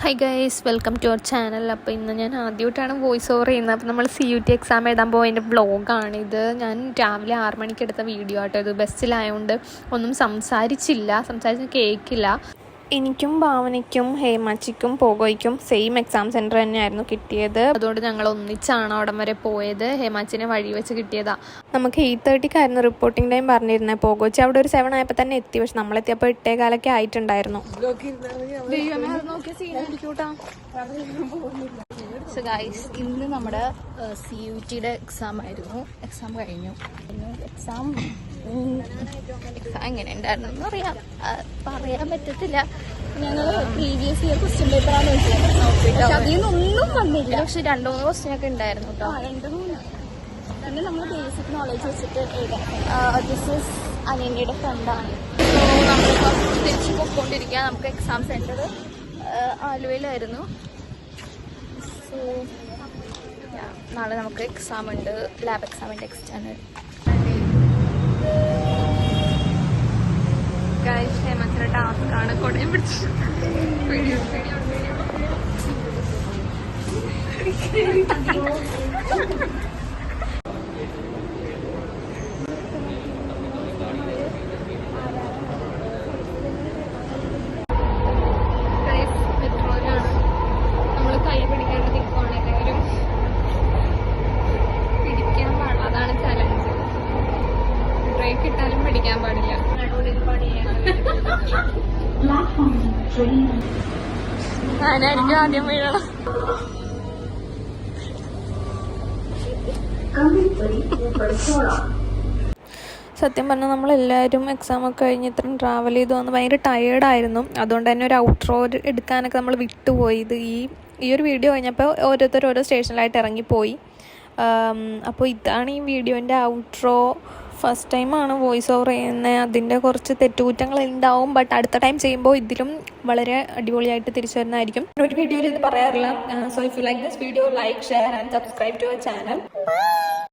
Hi guys, welcome to our channel. അപ്പോൾ ഇന്ന് ഞാൻ ആദ്യമായിട്ടാണ് വോയിസ് ഓവർ ചെയ്യുന്നത്. അപ്പോൾ നമ്മൾ CUT എക്സാം എഴുതാൻ പോയതിൻ്റെ വ്ളോഗാണിത്. ഞാൻ രാവിലെ 6 മണിക്ക് എടുത്ത വീഡിയോ ആട്ടോ ഇത്. ബസ്സിലായതുകൊണ്ട് ഒന്നും സംസാരിച്ച് കേൾക്കില്ല. എനിക്കും ഭാവനയ്ക്കും ഹേമാച്ചിക്കും പോകോയ്ക്കും സെയിം എക്സാം സെൻറ്റർ തന്നെയായിരുന്നു കിട്ടിയത്. അതുകൊണ്ട് ഞങ്ങൾ ഒന്നിച്ചാണ് അവിടം വരെ പോയത്. ഹേമാച്ചിനെ വഴി വെച്ച് കിട്ടിയതാണ്. നമുക്ക് 8:30 റിപ്പോർട്ടിംഗ് ടൈം പറഞ്ഞിരുന്നത്. പോകോച്ചി അവിടെ ഒരു 7 ആയപ്പോൾ തന്നെ എത്തി. പക്ഷെ നമ്മളെത്തിയപ്പോൾ 8:15 ആയിട്ടുണ്ടായിരുന്നു. ഇന്ന് നമ്മുടെ CUTയുടെ എക്സാം ആയിരുന്നു. എക്സാം കഴിഞ്ഞു. എക്സാം എങ്ങനെ ഉണ്ടായിരുന്നു പറയാൻ പറ്റത്തില്ല. ഞങ്ങൾ പ്രീവിയസ് ഇയർ ക്വസ്റ്റ്യൻ പേപ്പറാണ് വെച്ചത്. അതിൽ നിന്നൊന്നും വന്നില്ല. പക്ഷെ 2-3 ക്വസ്റ്റ്യനൊക്കെ ഉണ്ടായിരുന്നു കേട്ടോ. 2-3. പിന്നെ നമ്മൾ ബേസിക് നോളജ് വെച്ചിട്ട് എഴുതാം. ദിസ് ഈസ് അനന്യയുടെ ഫ്രണ്ടാണ്. സോ നമ്മളിപ്പോൾ തിരിച്ച് പോയിക്കൊണ്ടിരിക്കുക. നമുക്ക് എക്സാം സെൻറ്റർ ആലുവയിലായിരുന്നു. സോ നാളെ നമുക്ക് എക്സാം ഉണ്ട്. ലാബ് എക്സാമിൻ്റെ എക്സ്റ്റേണൽ. ഹേമച്ചിയുടെ ടാസ്ക്കാണ് കൊടയം പിടിച്ച് പെട്രോളിനാണ് നമ്മൾ കൈ പിടിക്കേണ്ട നിൽക്കുവാണ്. എല്ലാവരും പിടിക്കാൻ പാടില്ല, അതാണ് ചലഞ്ച്. ബ്രേക്ക് ഇട്ടാലും പിടിക്കാൻ പാടില്ല. ഞാനായിരിക്കും ആദ്യം വീഴണം. സത്യം പറഞ്ഞാൽ നമ്മളെല്ലാവരും എക്സാമൊക്കെ കഴിഞ്ഞ് ഇത്രയും ട്രാവൽ ചെയ്ത് വന്ന് ഭയങ്കര ടയേർഡായിരുന്നു. അതുകൊണ്ട് തന്നെ ഒരു ഔട്ട്രോ എടുക്കാനൊക്കെ നമ്മൾ വിട്ടുപോയി. ഈ ഒരു വീഡിയോ കഴിഞ്ഞപ്പോൾ ഓരോരുത്തർ ഓരോ സ്റ്റേഷനിലായിട്ട് ഇറങ്ങിപ്പോയി. അപ്പോൾ ഇതാണ് ഈ വീഡിയോൻ്റെ ഔട്ട്രോ. ഫസ്റ്റ് ടൈമാണ് വോയിസ് ഓവർ ചെയ്യുന്നത്. അതിൻ്റെ കുറച്ച് തെറ്റുകുറ്റങ്ങൾ ഉണ്ടാവും. ബട്ട് അടുത്ത ടൈം ചെയ്യുമ്പോൾ ഇതിലും വളരെ അടിപൊളിയായിട്ട് തിരിച്ചു വരുന്നതായിരിക്കും. ഒരു വീഡിയോയിൽ ഇത് പറയാറില്ല. So if you like this video, like, share and subscribe to our channel.